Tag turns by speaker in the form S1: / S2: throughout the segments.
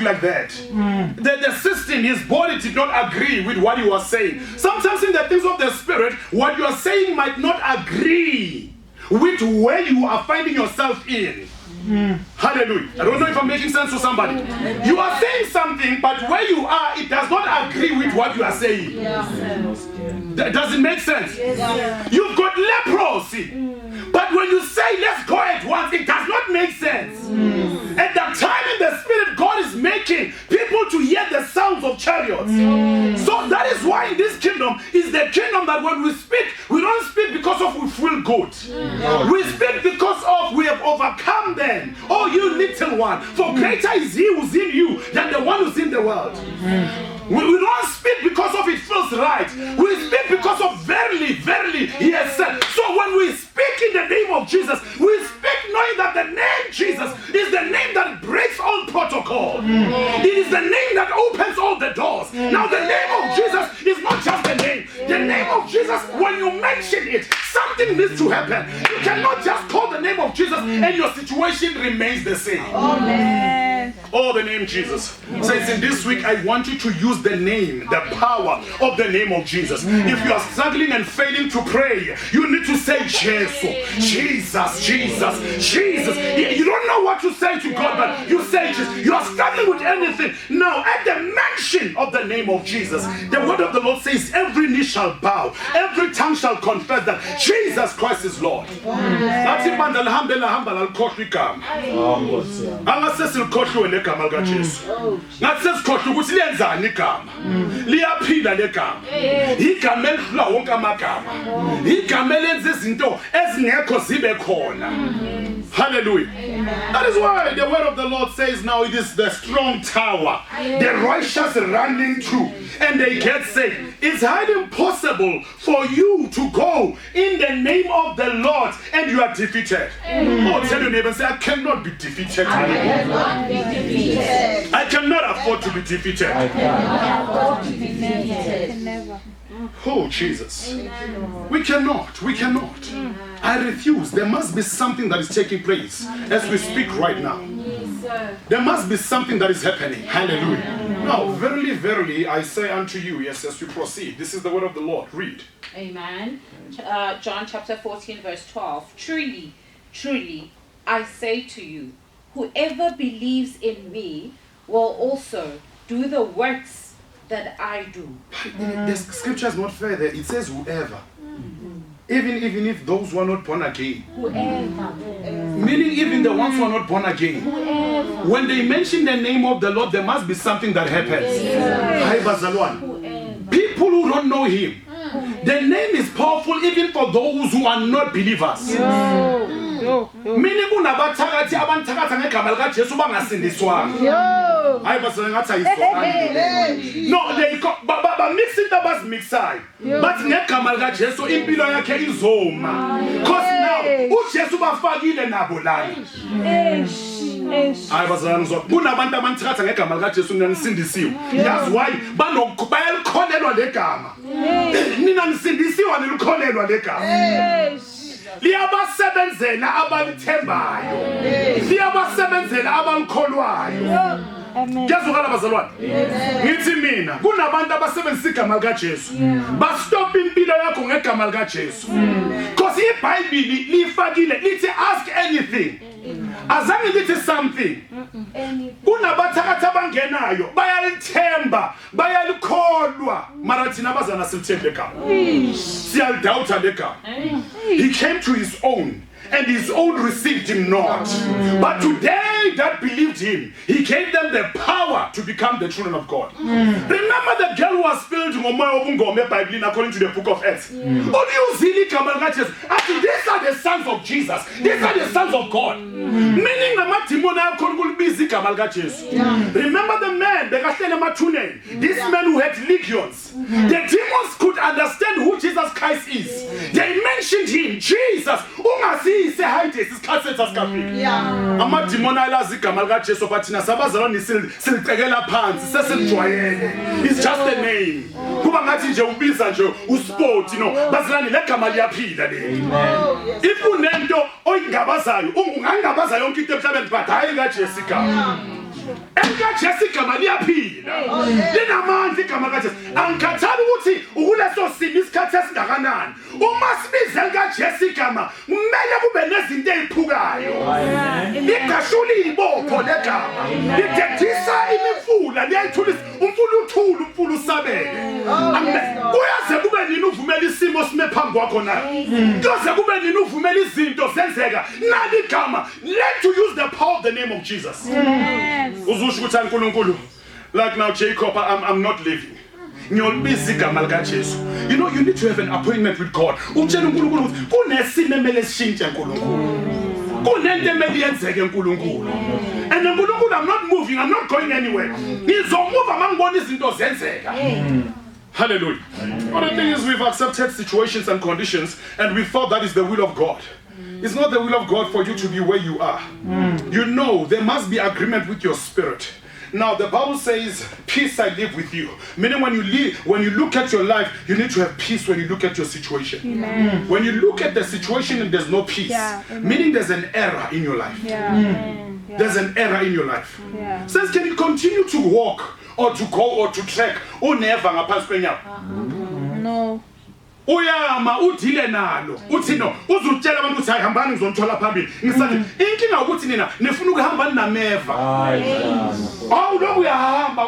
S1: like that. The system, his body did not agree with what he was saying. Sometimes in the things of the spirit, what you are saying might not agree with where you are finding yourself in. Hallelujah. I don't know if I'm making sense to somebody. You are saying something, but where you are, it does not agree with what you are saying. Does it make sense? You've got leprosy. But when you say let's go at once, it does not make sense. At that time in the spirit, God is making people to hear the sounds of chariots. So that is why in this kingdom is the kingdom that when we speak, we don't speak because of we feel good. We speak because of we have overcome them. Oh, you little one, for greater is he who's in you than the one who's in the world. We don't speak because of it feels right. We speak because of verily, verily he has said. So when we speak in the name of Jesus, we speak knowing that the name Jesus is the name that breaks all protocol. It is the name that opens all the doors. Now the name of Jesus is not just the name. The name of Jesus, when you mention it, something needs to happen. You cannot just call the name of Jesus and your situation remains the same. Oh, the name Jesus. Says in this week, I want you to use the name, the power of the name of Jesus. If you are struggling and failing to pray, you need to say Jesus, Jesus, Jesus, Jesus. You don't know what to say to God, but you say Jesus. You are struggling with anything. Now, at the mention of the name of Jesus, the word of the Lord says, every knee shall bow, every tongue shall confess that Jesus Christ is Lord. Igama likaJesu. Ngathi sesikhohle ukuthi liyenzani igama. Liyaphila legama. Igama elidlula wonke amagama. Igama elenza izinto ezingekho zibe khona. Hallelujah. That is why the word of the Lord says now it is the strong tower. The righteous running through and they get saved. It's highly impossible for you to go in the name of the Lord and you are defeated. Oh, tell your neighbor, say, I cannot be defeated. I cannot afford to be defeated. Oh, Jesus. We cannot. I refuse. There must be something that is taking place as we speak right now. There must be something that is happening. Hallelujah. Now, verily, verily, I say unto you, yes, as we proceed, this is the word of the Lord. Read.
S2: Amen. John chapter 14, verse 12. Truly, truly, I say to you, whoever believes in me will also do the works that I do.
S1: The scripture is not fair there. It says whoever. Even if those who are not born again. Meaning even the ones who are not born again. When they mention the name of the Lord, there must be something that happens. People who don't know him. The name is powerful even for those who are not believers. Meaning kunabathakathi abanthakatha ngegama likaJesu bangasindiswanga. Hayi basele ngathi ayisona. No, they ba mix it up as mixayo. But ngegama likaJesu impilo yakhe izoma. Because now uJesu bafakile nabo lana. Hayi basele ngizwa kunabantu abanthakatha ngegama likaJesu nanisindisiwe. Yazi why bayalikholelwa legama. Nina nisindisiwe nilikholelwa legama. Liyabasebenzela abalithembayo. Liyabasebenzela abalikholwayo. Ngiyazwakala bazalwane. Ngithi mina kunabantu abasebenzisa igama likaJesu. Bastop impilo yakho ngegama likaJesu. Because iBhayibheli lifakile lithi ask anything. Azange lithi something. Kunabathakathi abangenayo bayalithemba, bayalikholwa, mara thina bazana silithembe igama. Siyalidoubt legama. He came to his own and his own received him not. But today that believed him, he gave them the power to become the children of God. Remember the girl who was filled with Bible according to the book of Acts. These are the sons of Jesus. These are the sons of God. Meaning remember the man, this man who had legions. The demons could understand who Jesus Christ is. They mentioned him, Jesus. It's just a name. EnkaJesu igama liyaphila. Linamandla igama kaJesu. Angikhathali ukuthi ukuleso simo isikhathi esingakanani. Uma sibiza EnkaJesu igama, kumele kube nezinto eziphukayo. Ligashuli ibopho legama. Lidedisa imifula, liyayithulisa umfula uthula, umfula usabele. Kuyaze kube nini uvumela isimo sime phambi kwakho na? Kuyaze kube nini uvumela izinto zenzeka nali igama. Learn to use the power of the name of Jesus. Uzusho ukuthi uNkulunkulu, like now Jacob, I'm not living. Ngiyolibiza igama likaJesu. You know, you need to have an appointment with God. Utshela uNkulunkulu ukuthi kunesimo emele sishintshe uNkulunkulu. Kunento emele yenzeke uNkulunkulu. And uNkulunkulu, I'm not moving, I'm not going anywhere. Ngizomove mangibona izinto zenzeka. Hallelujah. But the thing is, we've accepted situations and conditions and we thought that is the will of God. It's not the will of God for you to be where you are. You know, there must be agreement with your spirit. Now, the Bible says, peace I live with you. Meaning when you look at your life, you need to have peace when you look at your situation.
S3: Amen.
S1: When you look at the situation and there's no peace, meaning there's an error in your life. There's an error in your life. Says, can you continue to walk or to go or to trek?
S3: No.
S1: Uyama udile nalo uthi no uzutshela abantu ukuthi ayihambani ngizomthola phambili ngisathi inkinga ukuthi nina nifuna ukuhamba ninameva lokhu uyahamba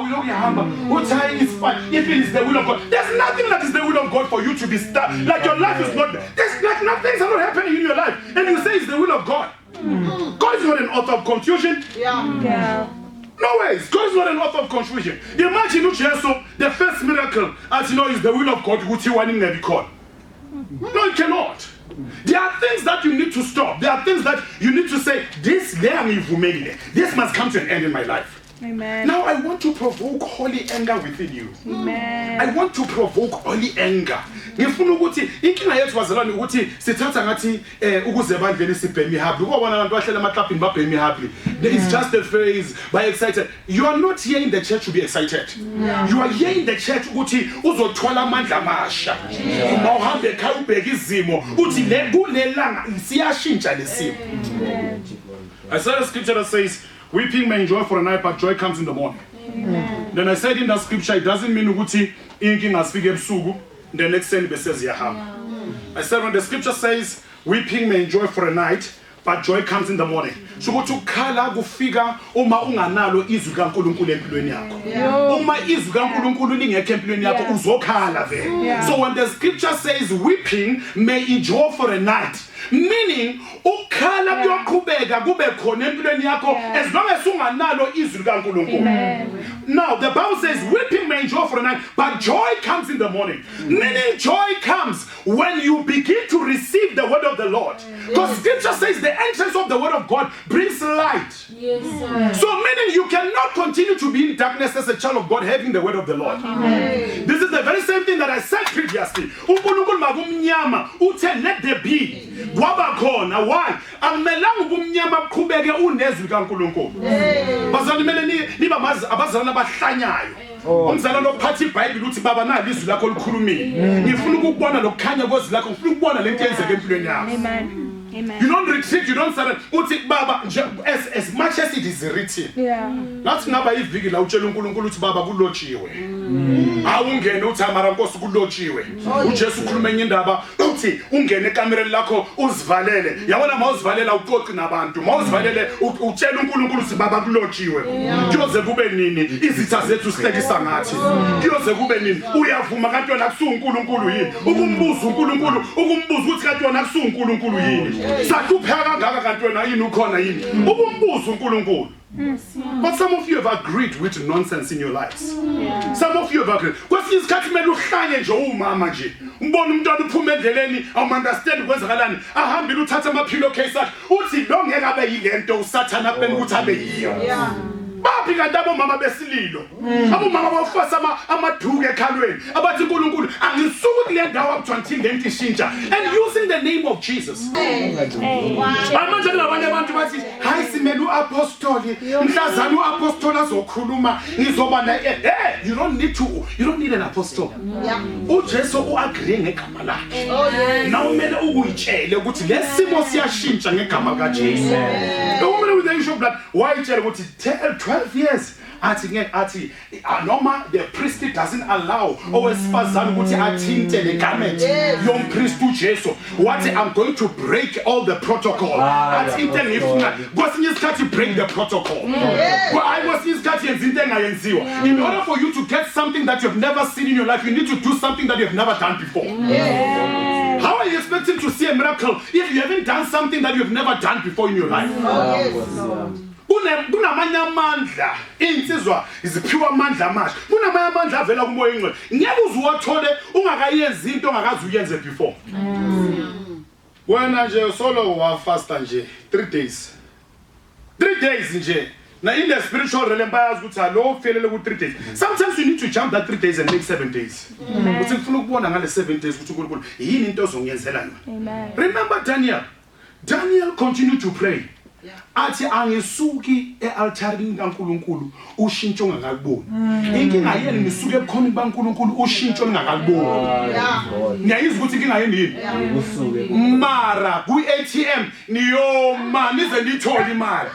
S1: uthi hayi is fine if it is the will of God. There's nothing that is the will of God for you to be stuck. Like your life is not, there's like nothing's not happening in your life and you say it's the will of God. God is not an author of confusion. No ways. God is not an author of confusion. Imagine the first miracle, as you know, is the will of God. No, it cannot. There are things that you need to stop. There are things that you need to say, this must come to an end in my life.
S3: Amen.
S1: Now I want to provoke holy anger within you.
S3: Amen.
S1: I want to provoke holy anger. Ngifuna ukuthi inkinga yethu wazalwane ukuthi sithatha ngathi ukuze bandleni sibhemi happy. Ukubona abantu bahlala emaqapini babhemi happy. It's just a phrase by excited. You are not here in the church to be excited. You are here in the church ukuthi uzothwala amandla amasha. Uma uhambe ekhaya ubheka izimo uthi le kulelanga siyashintsha lesimo. I saw a scripture that says weeping may endure for a night, but joy comes in the morning. Then I said in that scripture, it doesn't mean ukuthi inkinga asifike ebusuku, the next day says yahamba. I said when the scripture says weeping may endure for a night, but joy comes in the morning. So ukuthi ukukhala kufika uma unganalo izwi kaNkulunkulu empilweni yakho. Uma izwi kaNkulunkulu lingekho empilweni yakho uzokhala vele. So when the scripture says weeping may endure for a night, meaning ukukhala kuyoqhubeka kube khona empilweni yakho as long as unganalo izwi kaNkulunkulu. Now the Bible says weeping may endure for a night, but joy comes in the morning. Meaning joy comes when you begin to receive the word of the Lord. Because scripture says the entrance of the word of God brings light.
S4: Yes, sir.
S1: So meaning you cannot continue to be in darkness as a child of God having the word of the Lord. This is the very same thing that I said previously. uNkulunkulu makumnyama uthe let there be. Kwaba khona. Why? Akumelanga ubumnyama buqhubeke unezwi kaNkulunkulu. Bazali mele niba abazalana abahlanyayo. Umzalwane ophatha iBhayibheli uthi baba nali izwi lakho likhulumile. Ngifuna ukubona lokukhanya kwezwi lakho, ngifuna ukubona lento eyenzeke empilweni yakho.
S3: Amen. Amen.
S1: You don't retreat, you don't surrender. Uthi baba as much as it is written. Nathi ngaba iviki la utshela uNkulunkulu uthi baba kulotshiwe. Awungene uthi amara Nkosi kulotshiwe. uJesu ukhuluma enye indaba uthi ungene ekamereni lakho uzivalele. Yabona mawuzivalela uqoqi nabantu. Mawuzivalele utshela uNkulunkulu uthi baba kulotshiwe. Kuyoze kube nini izitha zethu sihlekisa ngathi. Kuyoze kube nini uyavuma kanti wena kusuNkulunkulu yini? Ukumbuza uNkulunkulu, ukumbuza ukuthi kanti wena kusuNkulunkulu yini? Sakupheka kangaka kanti wena yini ukhona yini? Ukumbuza uNkulunkulu. But some of you have agreed with nonsense in your lives. Some of you have agreed. Kwesinye isikhathi kumele uhlanye nje umama nje. Umbona umntwana uphuma endleleni, understand kwenzakalani. Ahambile uthatha amaphilo case akhe. Uthi lo ngeke abe yilento usathana kubeni ukuthi abe yiyo. Bapi kanti abomama besililo. Abomama bafasa amaduke ekhalweni. Abathi uNkulunkulu angisuki kule ndawo akuthiwa until lento ishintsha. And using the name of Jesus. Manje labanye abantu bathi hayi simele uapostoli. Mhlazana uapostoli azokhuluma ngizoba na you don't need an apostle. uJesu uagree ngegama lakhe. Now kumele ukuyitshele ukuthi lesimo siyashintsha ngegama kaJesu. The woman with the ngisho blood wayitshela ukuthi 12 years athi noma the priest doesn't allow owesifazane ukuthi athinte le garment yompriest uJesu wathi I'm going to break all the protocol athi into engifuna kwesinye isikhathi break the protocol kwesinye isikhathi yenza into engayenziwa in order for you to get something that you have never seen in your life you need to do something that you have never done before. How are you expecting to see a miracle if you haven't done something that you have never done before in your life? Kunamanye amandla insizwa iziphiwa amandla amasha kunamanye amandla avela kumoya ingcwele ngeke uzuwathole ungakayenza into ongakazi uyenze before. Wena nje solo wafasta nje 3 days 3 days nje na in the spiritual realm bayazi ukuthi alo felele ku 3 days. Sometimes you need to jump that 3 days and make 7 days uthi ngifuna ukubona ngale 7 days ukuthi uNkulunkulu yini into ozongiyenzela yona. Remember Daniel continued to pray. Athi angisuki ealtarini kaNkulunkulu ushintsho ongakuboni. Inkinga yeni nisuke ebukhona baNkulunkulu ushintsho ongakuboni. Ngiyayizwa ukuthi inkinga yeni yini? Usuke. Mara ku-ATM niyoma nize nithole imali.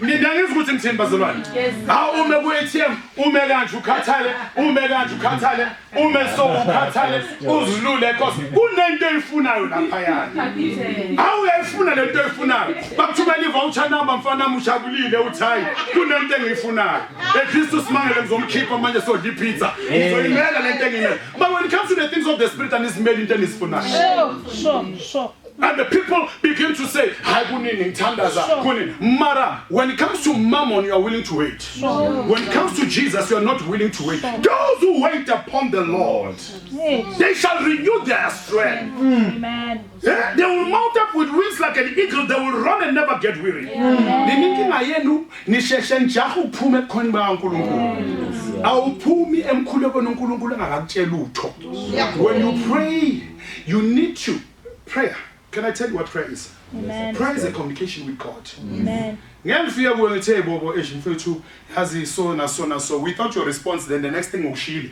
S1: Ngiyangizwa ukuthi ngithini bazalwane? Hawu ume ku-ATM ume kanje ukhathale, ume kanje ukhathale, ume so ukhathale, uzulule Nkosi. Kunento eyifunayo lapha yana. Hawu uyayifuna lento eyifunayo. Bakuthumela ivoucher number mfana mujabulile uthayi kunento engiyifunayo eKristu simangele ngizomkhipha manje sodla ipizza ngizoyimela lento engiyimela but when it comes to the things of the spirit and isimele into enisifunayo sure and the people begin to say hayi kunini ngithandaza kunini mara when it comes to mammon you are willing to wait when it comes to Jesus you are not willing to wait. Those who wait upon the Lord they shall renew their strength. Amen. Yeah, they will mount up with wings like an eagle. They will run and never get weary. Ninkinga yenu nisheshe njaha uphume ekhona kaNkulunkulu awuphumi emkhulekweni uNkulunkulu engakakutshela utho. When you pray you need to prayer. Can I tell you what prayer is? Amen. Prayer is a communication with God. Amen. Ngiyafika kuwe ngithe bobo mfethu yazi so without your response then the next thing ukushile.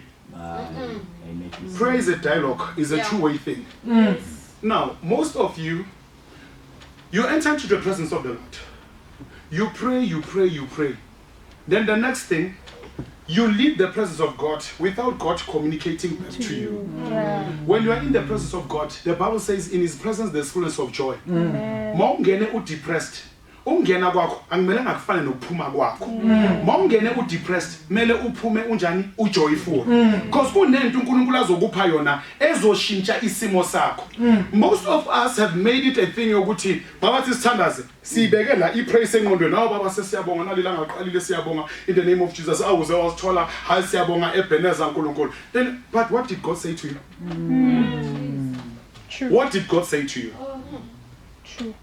S1: Prayer is a dialogue, is a two-way thing. Now, most of you enter into the presence of the Lord. You pray. Then the next thing, you leave the presence of God without God communicating back to you. When you are in the presence of God, the Bible says in His presence there's fullness of joy. Mawungene udepressed. Ungena kwakho angimelanga kufane nokuphuma kwakho. Mawungene udepressed, mele uphume unjani ujoyful. Because kunento uNkulunkulu azokupha yona ezoshintsha isimo sakho. Most of us have made it a thing yokuthi babathi sithandaze sibekela ipraise engqondweni nawo baba sesiyabonga nalila ngaqalile siyabonga in the name of Jesus awuze wasithola hayi siyabonga eBheneza uNkulunkulu. Then but what did God say to you? True. What did God say to you? True.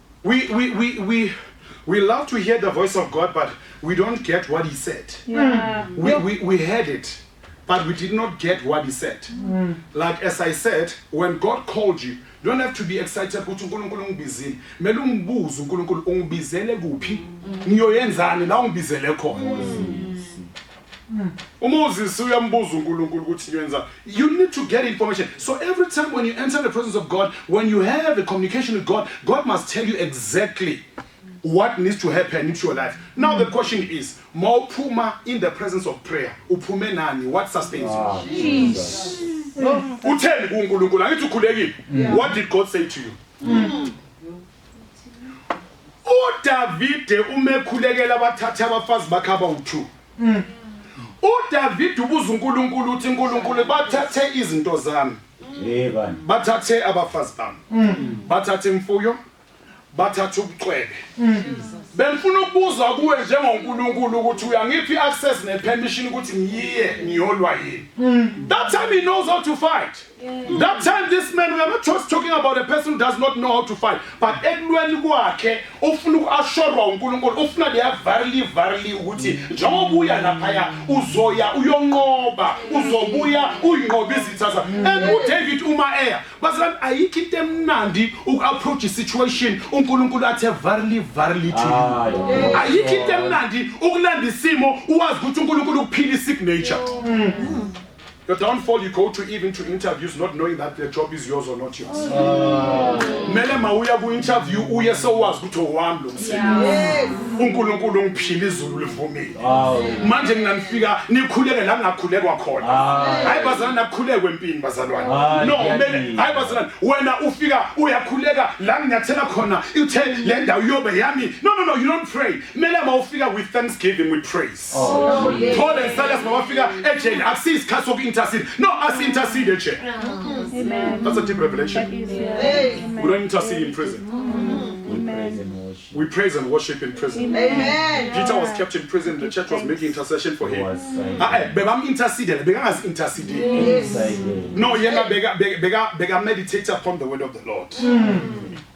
S1: We love to hear the voice of God, but we don't get what He said. Yeah. We heard it, but we did not get what He said. Like as I said, when God called you, you don't have to be excited ukuthi uNkulunkulu ungibizile. Mele umbuze uNkulunkulu ungibizele kuphi? Ngiyoyenzani la ungibizele khona? Moses uyambuza uNkulunkulu ukuthi yenza. You need to get information. So every time when you enter the presence of God, when you have a communication with God, God must tell you exactly what needs to happen into your life. Now the question is, mawuphuma in the presence of prayer, uphume nani? What sustains you? Utheni kuNkulunkulu angithi ukhulekile. What did God say to you? uDavide umekhulekela abathatha abafazi bakhe abawu2. uDavide ubuza uNkulunkulu uthi uNkulunkulu bathathe izinto zami. Yebani. Bathathe abafazi bami. Bathathe imfuyo. Bathathe ubucwebe. Benifuna ukubuza kuwe njengoNkulunkulu ukuthi uyangiphi access nepermission ukuthi ngiye ngiyolwa yini. That time he knows how to fight. That time this man, we are not just talking about a person who does not know how to fight, but ekulweni kwakhe ufuna ukuashorwa uNkulunkulu ufuna leya verily ukuthi njengoba uya lapha uzoya uyonqoba uzobuya uyinqoba izitha zakhe. And uDavid uma bazalwane ayikho into emnandi uku-approach situation uNkulunkulu athe verily to you. Ayikho into emnandi ukulanda isimo uwazi ukuthi uNkulunkulu ukuphila signature. Your downfall, you go to even to interviews not knowing that the job is yours or not yours. Mele mawuya ku interview uye sowazi ukuthi owami lo msebenzi. uNkulunkulu ungiphila izulu livumile. Manje nginanifika nikhuleke la ngakhulekwa khona. Hayi bazalwane nakhulekwe empini bazalwane. No, mele hayi bazalwane wena ufika uyakhuleka la nginyathela khona uthe le ndawo yobe yami. No, you don't pray. Mele mawufika with thanksgiving, with praise. Paul and Silas mawafika ejele akusisikhathi soku-intercede. No, us intercede ejele.
S3: Amen.
S1: That's a deep revelation. We don't intercede in prison. We praise and worship in prison.
S4: Amen.
S1: Peter was kept in prison. The church was making intercession for him. Begam interceded. Begam interceded. No, yenga bega meditate upon the word of the Lord.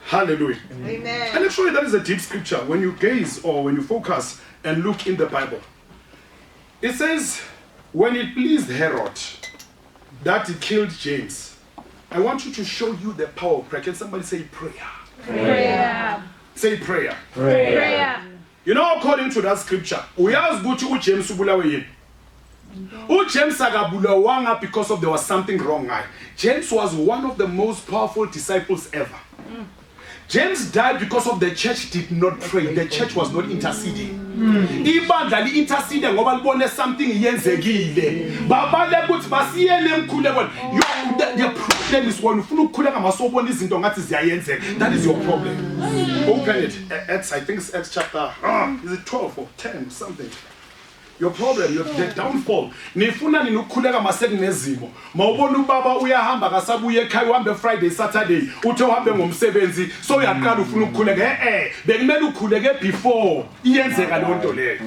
S1: Hallelujah.
S4: Amen.
S1: And actually, that is a deep scripture. When you gaze or when you focus and look in the Bible, it says, when it pleased Herod that he killed James, I want you to show you the power of prayer. Can somebody say prayer?
S3: Prayer.
S1: Say prayer.
S3: Prayer.
S1: You know, according to that scripture, we ask go to James ubulawe yini. James akabulawanga because of there was something wrong. James was one of the most powerful disciples ever. James died because of the church did not pray. The church was not interceding. Ibandla li intercede ngoba libone something yenzekile. Babale ukuthi basiyele emkhuleko. The problem is when ufuna ukukhuleka masobona izinto ngathi ziyayenzeka. That is your problem. Open it. Acts, I think it's Acts chapter is it 12 or 10 something. Your problem, the downfall. Nifuna ninukhuleka masekunezimo. Mawubona ubaba uyahamba kasabuye ekhaya uhambe Friday Saturday. Uthe uhambe ngomsebenzi so uyaqala ufuna ukukhuleka. Bekumele ukhuleke before iyenzeka le nto leyo.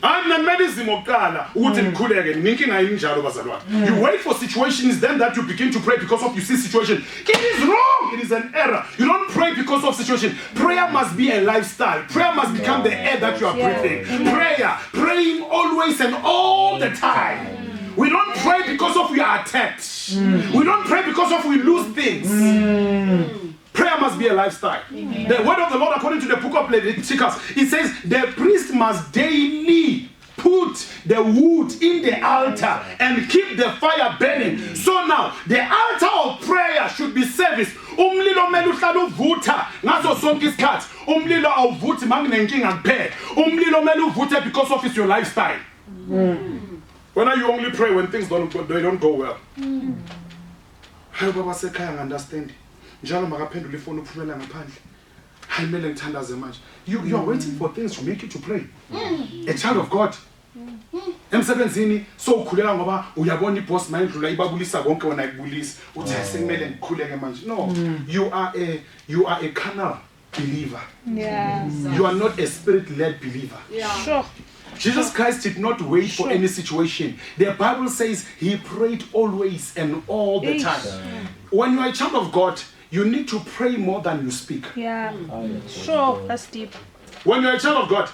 S1: Anamedizimo kuqala ukuthi nikhuleke ninkinga yinjalo bazalwane. You wait for situations then that you begin to pray because of you see situation. It is wrong. It is an error. You don't pray because of situation. Prayer must be a lifestyle. Prayer must become the air that you are breathing. Praying always and all the time. We don't pray because of we are attacked. We don't pray because of we lose things. Prayer must be a lifestyle. The word of the Lord, according to the book of Leviticus, it says the priest must daily put the wood in the altar and keep the fire burning. So now, the altar of prayer should be service. Umlilo mele uhlala uvutha ngaso sonke isikhathi. Umlilo awuvuthi manginenkinga kuphela. Umlilo mele uvuthe because of it's your lifestyle. When you only pray when things don't go well. Hayi baba sekhaya ngiunderstand. Njalo makaphendula ifoni uphumela ngaphandle. Hayi mele ngithandaze manje. You are waiting for things to make you to pray. A child of God. Emsebenzini so ukhulela ngoba uyabona iboss mayindlula ibabulisa konke wena ikubulisa. Uthi ayisekumele ngikhuleke manje. No, you are a carnal believer.
S3: Yes.
S1: You are not a spirit-led believer.
S3: Sure.
S1: Jesus Christ did not wait for any situation. The Bible says he prayed always and all the time. When you are a child of God, you need to pray more than you speak.
S3: Yeah. Sure. That's deep.
S1: When you are a child of God,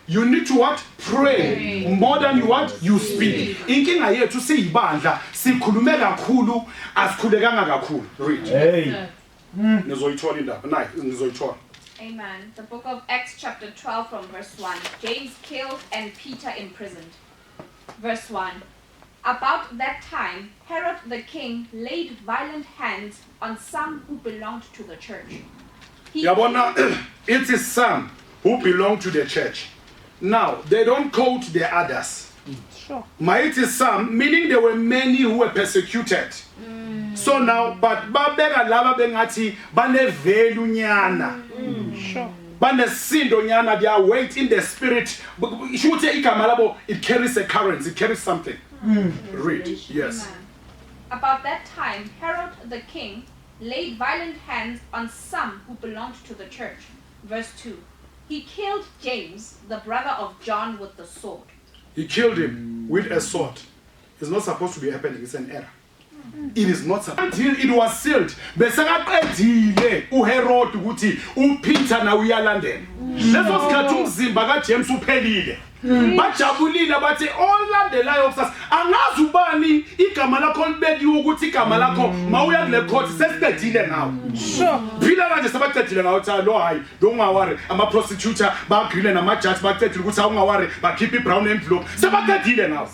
S1: you need to what? Pray more than you what? You speak. Inkinga yethu siyibandla sikhulume kakhulu asikhulekanga kakhulu. Read.
S5: Hey.
S1: Nizoyithola indaba. Nayi nizoyithola.
S2: Amen. The book of Acts chapter 12 from verse 1. James killed and Peter imprisoned. Verse 1. About that time, Herod the king laid violent hands on some who belonged to the church.
S1: Yabona, it is some who belong to the church. Now, they don't quote the others.
S3: Sure.
S1: It is some, meaning there were many who were persecuted. So now, but babeka laba bengati bane velu nyana.
S3: Sure.
S1: Bane sindo nyana, they are weight in the spirit. It carries a current, it carries something. Read, yes.
S2: Amen. About that time, Herod the king laid violent hands on some who belonged to the church. Verse 2. He killed James, the brother of John, with the sword.
S1: He killed him with a sword. It's not supposed to be happening, it's an error. It is not supposed until it was sealed. Besakaqedile uHerod ukuthi uPeter na uyalandela. Leso sikhathi umzimba kaJames uphelile. bajabulile bathi olandelayo kusasa angazi ubani igama lakho libekiwe ukuthi igama lakho mawuya kule court sesiqedile ngawo
S3: Sure.
S1: phila kanje sebaqedile ngawo cha lo hayi lo ungawari ama prostitutor bagrile nama judge baqedile ukuthi awungawari bakhipha ibrown envelope sebaqedile ngawo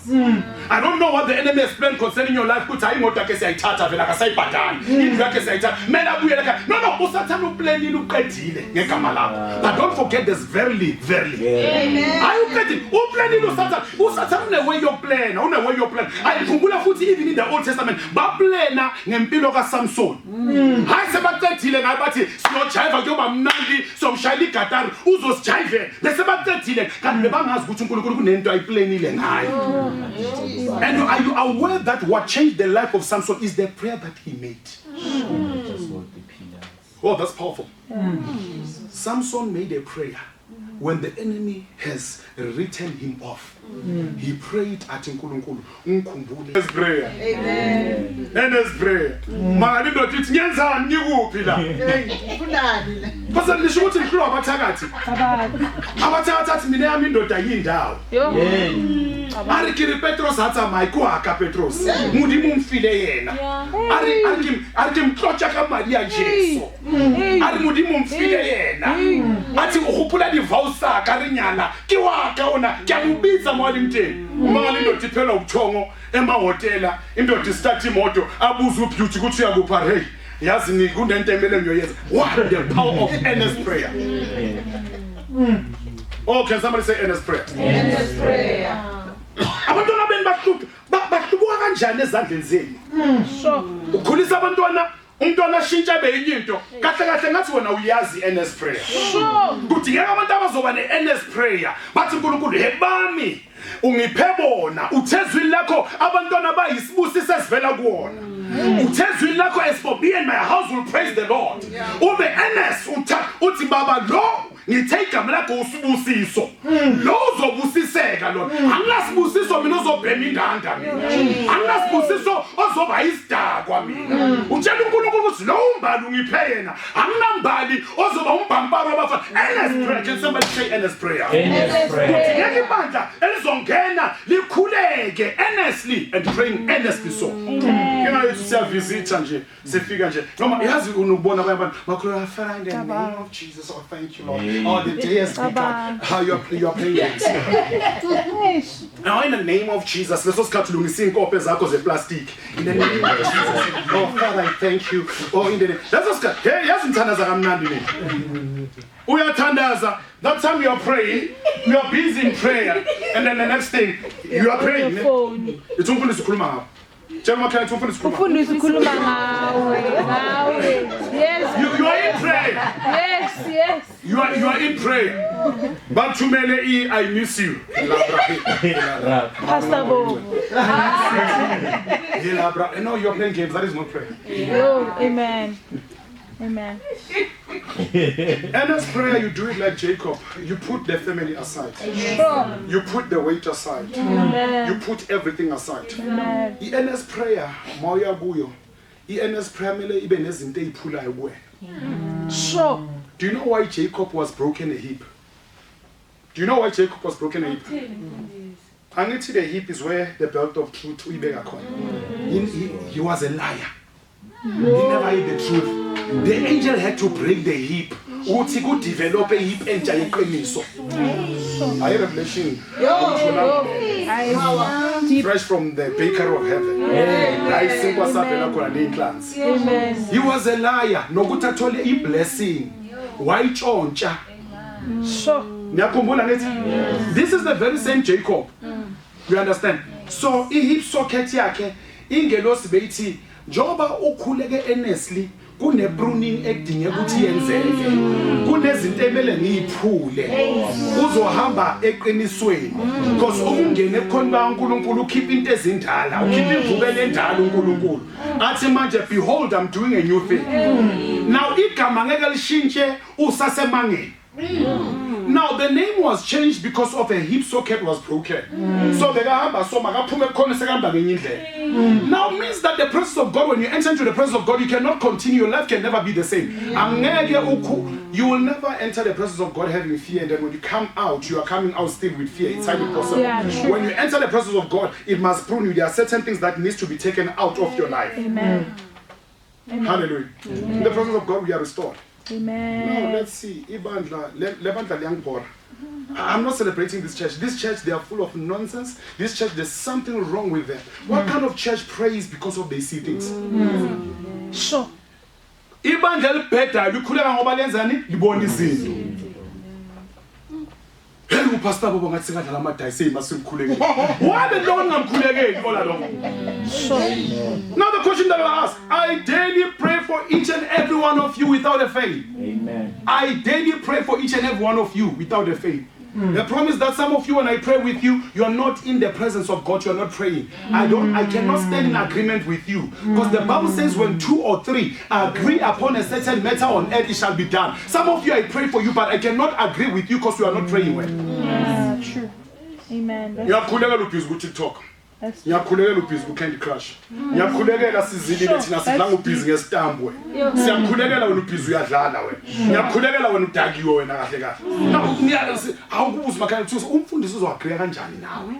S1: I don't know what the enemy has planned concerning your life ukuthi hayi imoto yakhe siyayithatha vela akasayibhadali indlu yakhe siyayithatha mele abuye la no usathana uplanile uqedile ngegama lakho but don't forget there's verily ayi uqedile uplanile usathana une way plan ayikhumbula futhi even in the Old Testament baplana ngempilo kaSamson hayi sebaqedile ngabe bathi siyojiva kuyoba mnandi somshayela igatari uzosijive bese baqedile kanti bebangazi ukuthi uNkulunkulu kunento ayiplanile ngayo. And are you aware that what changed the life of Samson is the prayer that he made? Oh, that's powerful. Samson made a prayer when the enemy has written him off. He prayed at uNkulunkulu ungikhumbule. Let's pray. Amen. And let's pray. Manje ndothi ngiyenzani ngikuphi la? Bese lisho ukuthi ngikhuluma abathakathi. Abathakathi mina yami indoda yindawo. Ari kiri Petros hatsa maikuaka Petros. Mudimu mfile yena. Ari mtlocha ka Maria Jesu. Ari mudimu mfile yena. Ati ukhupula di vausa karinyana. Kiwaka ona kyambiza mwali mteni. Mali ndothi phela ubuthongo emahotela indothi start imoto abuza uBeauty ukuthi uyakupha hey. Yazi ni kunento emele ngiyoyenza. What the power of earnest prayer. Oh, can somebody say earnest prayer?
S4: Earnest prayer.
S1: Abantwana beni bahlubuka kanjani ezandleni zenu?
S3: Sure.
S1: Ukhulisa abantwana umntwana ashintsha benye into. Kahle ngathi wena uyazi earnest prayer.
S3: Sure.
S1: Kudingeka abantu abazoba ne-earnest prayer. Bathi uNkulunkulu hebami ungiphe bona uthezwini lakho abantwana bayisibusise sivela kuwona. Uthezwini lakho as for me and my house will praise the Lord. Ube earnest uthi baba lo ngithe igama lakho usibusiso lo uzobusiseka lo anginasibusiso mina uzobhema inganda mina anginasibusiso ozoba isidakwa mina utshela uNkulunkulu ukuthi lo umbali ungiphe yena anginambali ozoba umbambaro wabafana. Earnest prayer. Can somebody say earnest prayer? Ngeke ibandla elizongena likhuleke earnestly and praying earnestly so. Ngeke siyavisita nje sifika nje noma yazi unubona abanye abantu bakhuleka Father in the name of Jesus. Oh, thank you Lord. Oh, the day has begun. How you are playing games. Now in the name of Jesus, let's just lungisa inkope zakho zeplastic. In the name of Jesus. Oh Father, I thank you. Oh in the name. Let's just cut. Hey, yazi mthandaza kamnandi mina. Uyathandaza. That time you are praying, you are busy in prayer, and then the next thing you are praying. It's uNkulunkulu sikhuluma ngapha.
S3: Ufundisa ukhuluma ngawe. Yes.
S1: You are in prayer.
S3: Yes.
S1: You are in prayer. But tumele I miss you.
S3: Pastor Bo.
S1: No, you are playing games. That is not prayer.
S3: Oh, amen.
S1: Earnest prayer, you do it like Jacob. You put the family aside.
S3: Sure.
S1: You put the weight aside.
S3: Amen.
S1: You put everything aside.
S3: Amen.
S1: Earnest prayer, moya buyo. Earnest prayer mele ibe nezinto eziphulayo kuwe.
S3: Sure.
S1: Do you know why Jacob was broken a hip? Do you know why Jacob was broken a hip? Angithi the hip is where the belt of truth uyibeka khona. He was a liar. He never hid the truth. The angel had to break the hip. Uthi ku develop a hip entsha yeqiniso. Ayi revelation. Fresh from the baker of heaven. Ayisinkwa savela khona neinhlanzi.
S3: Amen.
S1: He was a liar. Nokuthi athole iblessing. Wayitshontsha.
S3: Sure.
S1: Niyakhumbula ngithi? This is the very same Jacob. You understand? So i-hip socket yakhe ingelosi beyithi njoba ukhuleke earnestly kune pruning ekudinge ukuthi yenzeke kunezinto emele ngiyiphule uzohamba eqinisweni because ukungena ekhona kaNkulunkulu ukhipha into ezindala ukhipha imvubelo endala uNkulunkulu athi manje behold I'm doing a new thing. Now igama ngeke lishintshe usasemangeni. Now the name was changed because of a hip socket was broken. So now means that the presence of God, when you enter into the presence of God, you cannot continue. Your life can never be the same. You will never enter the presence of God having fear, and then when you come out, you are coming out still with fear. It's highly possible. When you enter the presence of God, it must prune you. There are certain things that needs to be taken out of your life.
S3: Amen.
S1: Hallelujah. In the presence of God, we are restored.
S3: Amen.
S1: Now let's see. I'm not celebrating this church. This church, they are full of nonsense. This church, there's something wrong with them. What kind of church prays because of they see things?
S3: Sure.
S1: Ibandla libheda likhuleka ngoba lenzani libona izinto. Hey upastor baba ngathi sikadlala amadayisi masimkhulekile. Wabe lo ngamkhulekeli ola lo. Now the question that I ask, I daily pray for each and every one of you without a fail. Amen. I daily pray for each and every one of you without a fail. The promise that some of you, when I pray with you, you are not in the presence of God, you are not praying. I cannot stand in agreement with you. Because the Bible says when 2 or 3 agree upon a certain matter on earth, it shall be done. Some of you, I pray for you, but I cannot agree with you because you are not praying well.
S3: Yeah, true. Amen.
S1: Ngiyakhuleka luphiza ku TikTok. Ngiyakhuleka luphiza ku Candy Crush. Ngiyakhulekela sizilile thina sidlanga ubhizi ngestambu wena. Siyakhulekela wena ubhizi uyadlala wena. Ngiyakhulekela wena udakiwe wena kahle kahle. Awukubuza makhaya ukuthi umfundisi uzowagree kanjani nawe.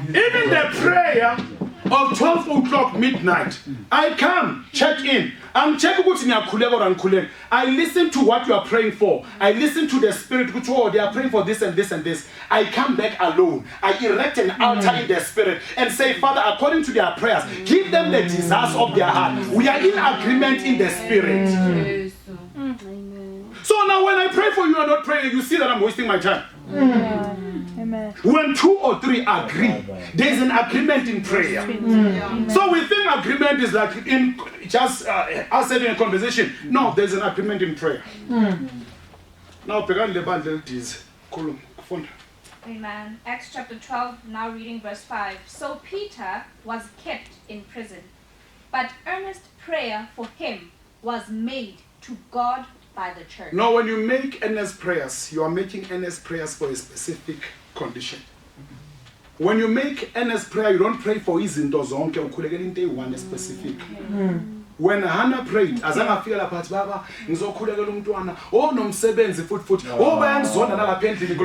S1: Even the prayer of 12 o'clock midnight, I come, check in. I'm checking what I listen to what you are praying for. I listen to the spirit which they are praying for this and this and this. I come back alone. I erect an altar in the spirit and say, Father, according to their prayers, give them the desires of their heart. We are in agreement in the spirit. So now when I pray for you and not praying, you see that I'm wasting my time. Amen. When 2 or 3 agree, there is an agreement in prayer. So we think agreement is like in just us having a conversation. No, there's an agreement in prayer. Now,
S4: Amen. Acts chapter 12, now reading verse 5. So Peter was kept in prison, but earnest prayer for him was made to God by the church.
S1: Now, when you make earnest prayers, you are making earnest prayers for a specific condition. When you make earnest prayer, you don't pray for izinto zonke ukhulekela into eyi-1 specific. When Hannah prayed, azange afika lapha athi baba ngizokhulekela umntwana nomsebenzi futhi bayangizonda nalapha endlini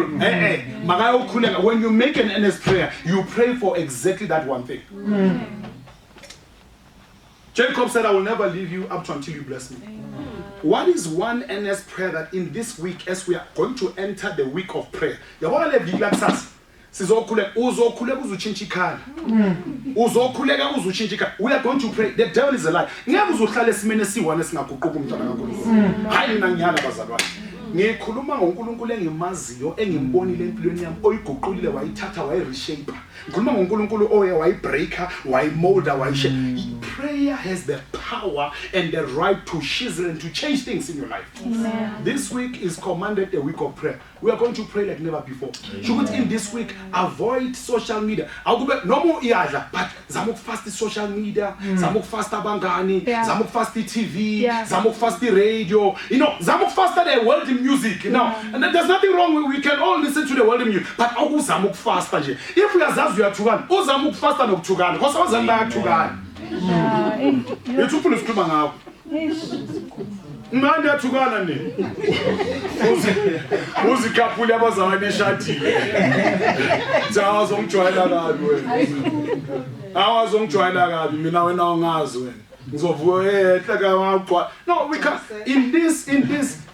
S1: makayokhuleka. When you make an earnest prayer, you pray for exactly that one thing. Jacob said, I will never leave you up until you bless me. What is one earnest prayer that in this week, as we are going to enter the week of prayer, we are going to pray. The devil is a lie. Ngikhuluma ngoNkulunkulu engimaziyo engimbonile empilweni yami oyiguqulile wayithatha wayireshape. Ngikhuluma ngoNkulunkulu oye wayibreaker wayimolda wayishape. Prayer has the power and the right to chisel and to change things in your life. Amen. This week is commanded a week of prayer. We are going to pray like never before. Should in this week avoid social media. No more iyadla, but zamuk fast social media, zamuk fast abangani, zamuk fast TV, zamuk fast radio. You know, zamuk fast the world music. Now, and there's nothing wrong with we can all listen to the world music, but zamuk fast. If we are zaz we are tugan, zamuk fast and tugan. Because I was tugan. You took the school now. Manje athukana ni. Uzikhaphule abazalwane eshadi. Zawazongijwayela kabi wena. Awazongijwayela kabi mina wena ungazi wena. Ngizovuka ehla ka waqwa. No, we can in this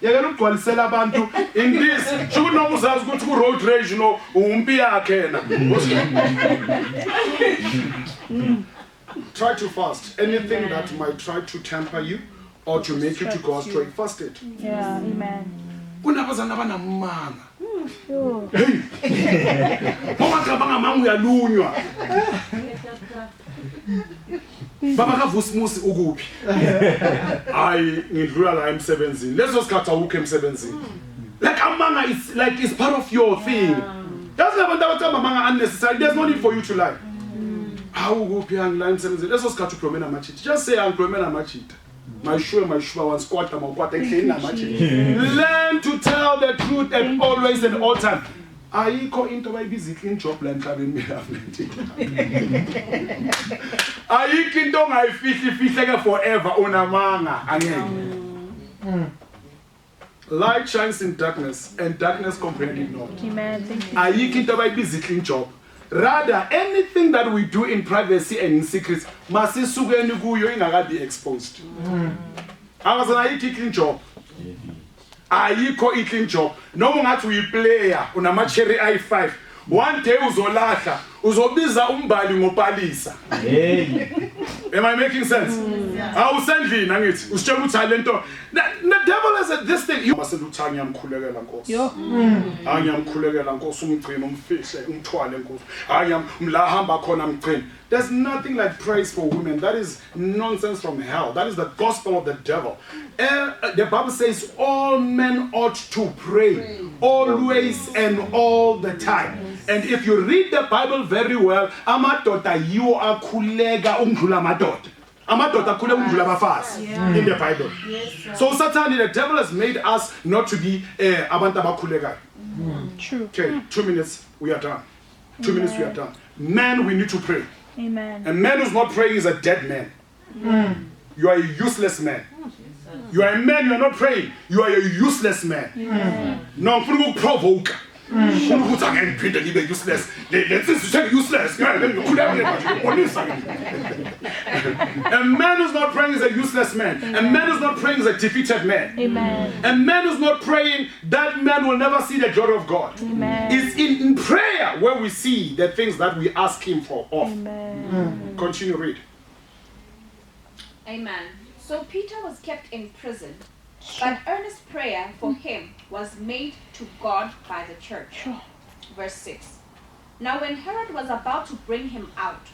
S1: yakela ukugcwalisela abantu in this. Shukuthi noma uzazi ukuthi ku road rage no umpi yakhe na. Try to fast. Anything that might try to temper you or to make you to go astray, fast it.
S3: Yeah, amen.
S1: Kunabazana banamanga. Hey. Mama kabanga mama uyalunywa. Baba kavusmusi ukuphi? Hayi ngidlula la emsebenzini. Leso sikhatha ukho emsebenzini. Like amanga is like it's part of your thing. Doesn't have abantu amanga unnecessary. There's no need for you to lie. How ukuphi angila emsebenzini? Leso sikhatha upromena machita. Just say I'm promena machita. My sure, one squat, my what learn to tell the truth and always and all time. Ayikho into abayibiza clean job la emhlabeni mina. Ayikho into ongayifihli forever unamanga angeke. Light shines in darkness and darkness comprehended not.
S3: Amen. Thank you.
S1: Ayikho into abayibiza clean job. Rather, anything that we do in privacy and in secret must be exposed. I was an clean job. Ayikho clean job. No one has to play on a cherry i5. One day uzolahla, uzobiza umbali ngopalisa. Am I making sense? I will send you nangithi usitshela uTalent. The devil has said this thing. You must do uthi ngiyamkhulekela Nkosi. Ngiyamkhulekela Nkosi umgcina umfihle umthwale Nkosi. Mla hamba khona mgcina. There's nothing like praise for women. That is nonsense from hell. That is the gospel of the devil. The Bible says all men ought to pray always and all the time. And if you read the Bible very well, amadoda you are kulega umdlula amadoda. Amadoda kulega umdlula abafazi in the Bible. So Satan, the devil has made us not to be abantu abakhulekayo.
S3: True.
S1: Okay, 2 minutes, we are done. 2 minutes, we are done. Men, we need to pray.
S3: Amen.
S1: A man who's not praying is a dead man. You are a useless man. You are a man, you are not praying. You are a useless man. No, I'm going to provoke. Useless. Let's say useless. A man who's not praying is a useless man. A man who's not praying is a defeated man.
S3: Amen.
S1: A man who's not praying, that man will never see the joy of God.
S3: Amen.
S1: It's in prayer where we see the things that we ask him for off.
S3: Amen.
S1: Continue, read.
S4: Amen. So Peter was kept in prison, but earnest prayer for him was made to God by the church. Verse 6. Now when Herod was about to bring him out,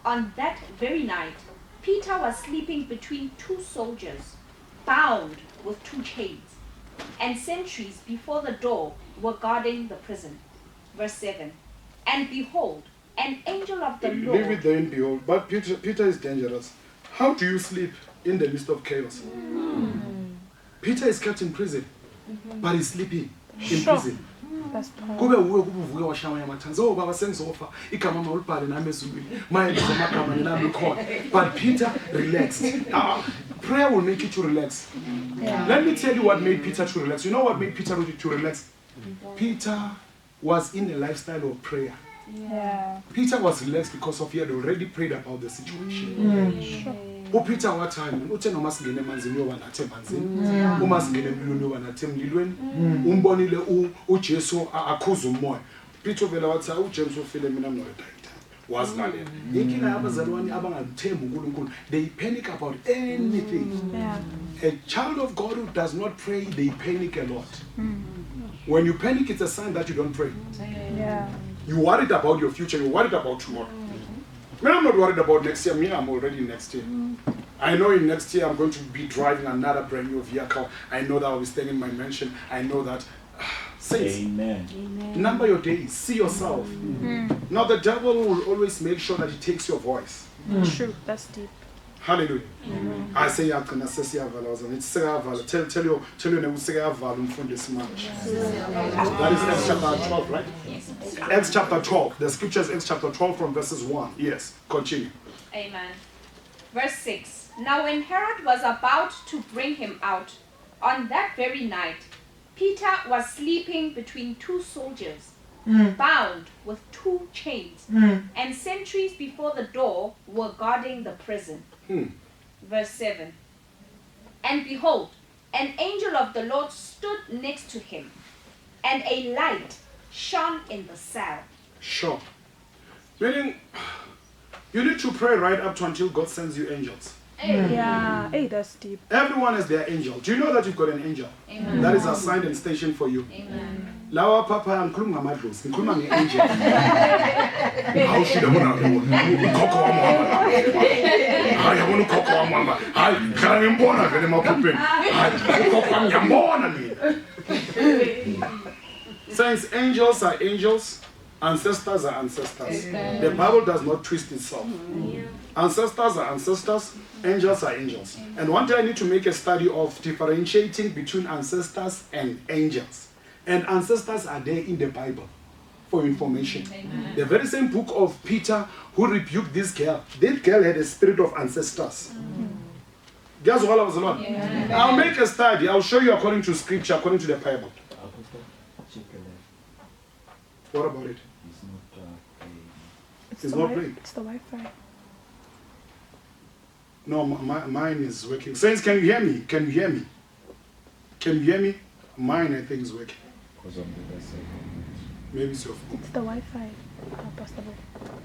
S4: on that very night, Peter was sleeping between two soldiers, bound with two chains, and sentries before the door were guarding the prison. Verse 7. And behold, an angel of the Lord...
S1: Leave it there and behold. But Peter is dangerous. How do you sleep in the midst of chaos? Peter is kept in prison, but he's sleeping in prison.
S3: That's powerful.
S1: Kube uwe kubuvuke washaya amathanzi. Oh baba sengizofa igama mawulibhale nami ezulwini. Mayenza amagama nami khona. But Peter relaxed. Prayer will make you to relax. Let me tell you what made Peter to relax. You know what made Peter to relax? Peter was in a lifestyle of prayer.
S3: Yeah.
S1: Peter was relaxed because he had already prayed about the situation. Peter wathani uthe noma singene emanzini yoba nathe emanzini uma singene emlilweni yoba nathe emlilweni umbonile uJesu akhuza umoya. Peter vela wathi uJesu ufile mina ngiyodayitha wazilalela inkinga yabazalwane abangathembi uNkulunkulu, they panic about anything. A child of God who does not pray, they panic a lot. When you panic, it's a sign that you don't pray. You worried about your future, you're worried about tomorrow. I'm not worried about next year. Me, I'm already next year. I know in next year I'm going to be driving another brand new vehicle. I know that I'll be staying in my mansion. I know that. Saints,
S5: Amen.
S1: Number your days. See yourself. Now the devil will always make sure that he takes your voice.
S3: True. That's deep.
S1: Hallelujah. I say I'm gonna say it's tell you this much. That is Acts chapter 12, right?
S4: Yes.
S1: Acts chapter 12. The scriptures Acts chapter 12 from verses 1. Yes. Continue.
S4: Amen. Verse 6. Now when Herod was about to bring him out, on that very night, Peter was sleeping between two soldiers, bound with two chains, and sentries before the door were guarding the prison. Verse 7. And behold, an angel of the Lord stood next to him, and a light shone in the cell.
S1: Sure. Meaning, you need to pray right up to until God sends you angels.
S3: Yeah. Hey, that's deep.
S1: Everyone has their angel. Do you know that you've got an angel?
S4: Amen.
S1: That is assigned and stationed for you.
S4: Amen.
S1: Lawa papa ngikhuluma ngamadlozi, ngikhuluma ngeangel. Awushilo bona ukhokho wami wama. Hayi yabona ukhokho wami wama. Hayi ngicela ngimbona vele emaphupheni. Hayi ukhokho wami ngiyambona mina. Saints, angels are angels. Ancestors are ancestors. The Bible does not twist itself. Ancestors are ancestors, angels are angels. And one day I need to make a study of differentiating between ancestors and angels. And ancestors are there in the Bible for information. The very same book of Peter who rebuked this girl had a spirit of ancestors. Guess what I was on? I'll make a study. I'll show you according to scripture, according to the Bible. What about it? It's not playing.
S3: It's the Wi-Fi.
S1: No, mine is working. Saints, can you hear me? Can you hear me? Can you hear me? Mine, I think, is working. Maybe it's your phone.
S3: It's the Wi-Fi. Pastor Bo.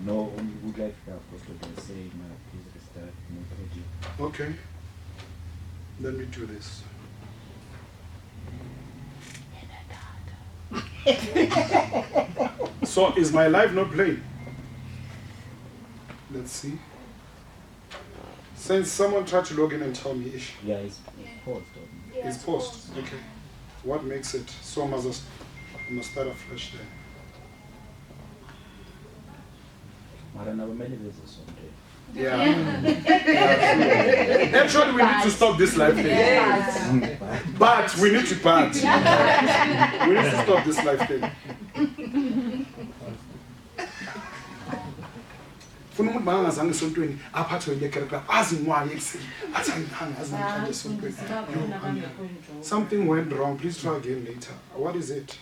S5: No, only would like Apostle to say, please restart.
S1: Okay. Let me do this. So, is my live not playing? Let's see. Since someone tried to log in and tell me, Ish.
S5: Yeah, it's paused.
S1: It's paused. Okay. What makes it so? I must start afresh there. Yeah. Actually, we need to stop this live thing. But we need to part. We need to stop this live thing. Funa umuntu bangazange esontweni aphathwe ngekereka azinwaye ekseni athi angihanga azange esontweni. Something went wrong. Please try again later. What is it?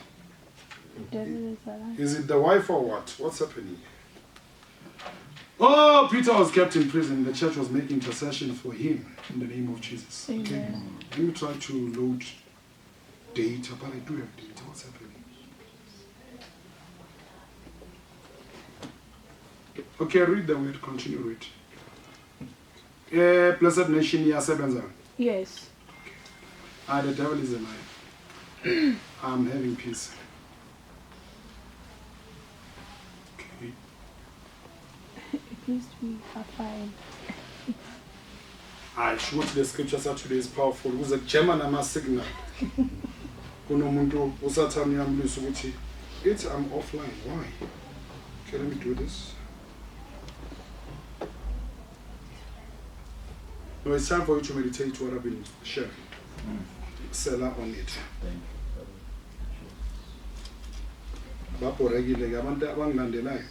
S1: Is it the wife or what? What's happening? Oh, Peter was kept in prison. The church was making intercession for him in the name of Jesus. Okay. Let me try to load data, but I do have data. What's happening? Okay, read the word. Continue read. Blessed nation, yasebenza.
S3: Yes.
S1: The devil is a liar. I'm having peace. Okay.
S3: Please, we are fine.
S1: I sure the scriptures are today is powerful. Who's a German ama signal? Kunomuntu usathani yamlisa ukuthi it's I'm offline. Why? Okay, let me do this. No, it's time for you to meditate what I've been sharing. Seller on it. Baporegile abantu abangilandelayo.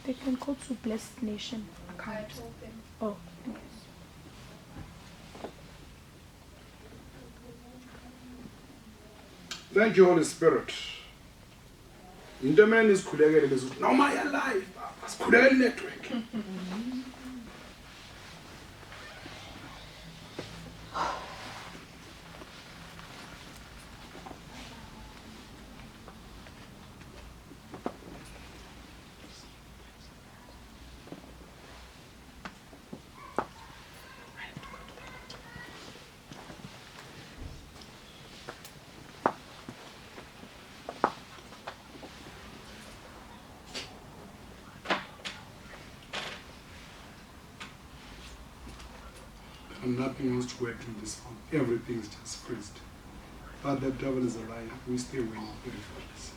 S3: They can go to Blessed Nation account. Oh, yes.
S1: Thank you, Holy Spirit. In the man is khulekele lezo. No, my alive. Asikhulekele network. And nothing else to work in this phone. Everything is just freezed. But the devil is a liar. We stay winning regardless.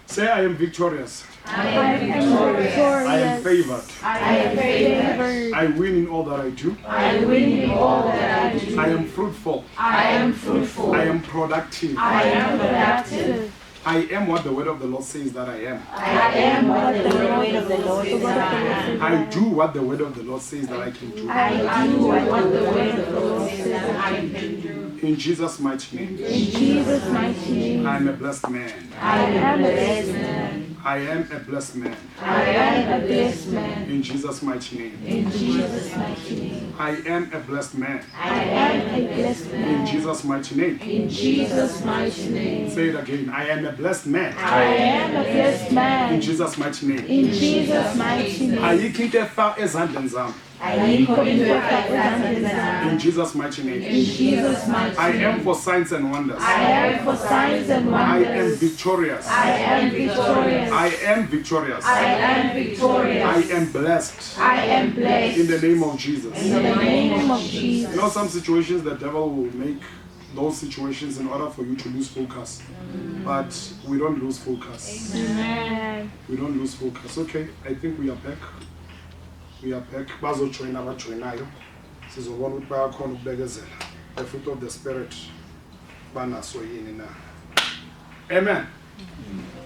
S1: Say, I am victorious.
S3: I am victorious.
S1: I am favored.
S3: I am favored.
S1: I win in all that I do.
S3: I win in all that I do.
S1: I am fruitful.
S3: I am fruitful.
S1: I am productive.
S3: I am productive.
S1: I am what the word of the Lord says that I am.
S3: I am what the word of the Lord says that I am.
S1: I do what the word of the Lord says that I can do.
S3: I do what the word of the Lord says that I can do.
S1: In Jesus' mighty name.
S3: In Jesus' mighty name.
S1: I am a blessed man.
S3: I am a blessed man.
S1: I am a blessed man.
S3: I am a blessed man.
S1: In Jesus' mighty name.
S3: In Jesus' mighty name.
S1: I am a blessed man.
S3: I am a blessed man.
S1: In Jesus' mighty name.
S3: In Jesus' mighty name.
S1: Say it again. I am a blessed man.
S3: I am a blessed man.
S1: In Jesus' mighty name.
S3: In Jesus' mighty name.
S1: Ayikho into efa ezandleni zami.
S3: Ayikho into ezandleni zami.
S1: In Jesus' mighty name.
S3: In Jesus' mighty
S1: I
S3: name.
S1: am for signs and wonders.
S3: I am for signs and
S1: I am
S3: wonders.
S1: victorious.
S3: I am victorious.
S1: I am victorious.
S3: I am victorious.
S1: I am blessed.
S3: I am blessed.
S1: In the name of Jesus.
S3: In the name of Jesus.
S1: You know, some situations the devil will make those situations in order for you to lose focus. But we don't lose focus.
S3: Amen.
S1: We don't lose focus. Okay, I think we are back. We are back. Bazo join our joinayo. Sizobona ukuthi bayakhona ukubekezela. The fruit of the spirit banaso yini na. Amen.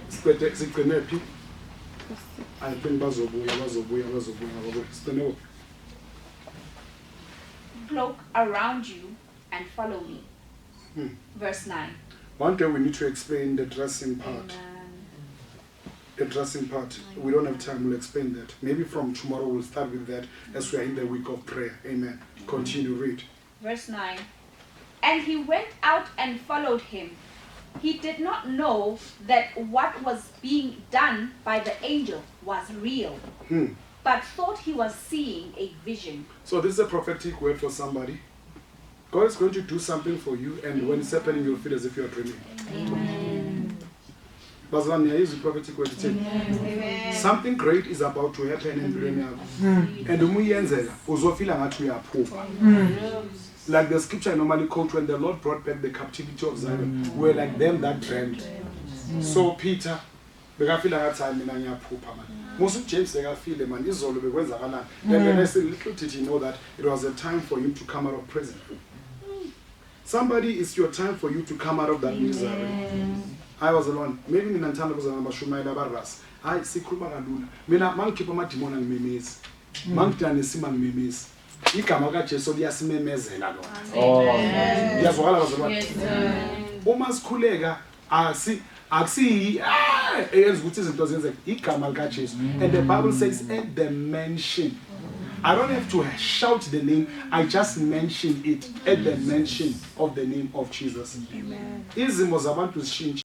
S1: Sigcine phi? I think bazobuya. Sigcine.
S4: Cloak around you and follow me. Verse 9.
S1: One day we need to explain the dressing part.
S4: Amen.
S1: The dressing part. We don't have time, we'll explain that. Maybe from tomorrow we'll start with that as we are in the week of prayer. Amen. Continue, read.
S4: Verse 9. And he went out and followed him. He did not know that what was being done by the angel was real, but thought he was seeing a vision.
S1: So this is a prophetic word for somebody. God is going to do something for you, and when it's happening, you'll feel as if you're dreaming.
S4: Amen.
S1: Bazalwane, use the prophetic word to tell you. Something great is about to happen in Brenia. And umuyenzela uzofila ngathi uyaphupha. Like the scripture I normally quote, when the Lord brought back the captivity of Zion, we're like them that dreamed. So Peter, bekafila ngathi mina ngiyaphupha man. Most James bekafile man izolo bekwenzakalani. And then I said, little did he know that it was a time for him to come out of prison. Somebody, it's your time for you to come out of that misery. I was alone. Maybe mina ngithanda ukuzama abashumayela abarasa. Hayi sikhuluma kalula. Mina mangikhipha amadimoni angimemezi. Mangidanisima ngimemezi. Igama kaJesu liyasimemezela lona. Iyazwakala bazalwane. Uma sikhuleka akusi eyenza ukuthi izinto zenzeke igama likaJesu. And the Bible says at the mention. I don't have to shout the name, I just mention it at the mention of the name of Jesus. Amen. Izimo zabantu zishintsha.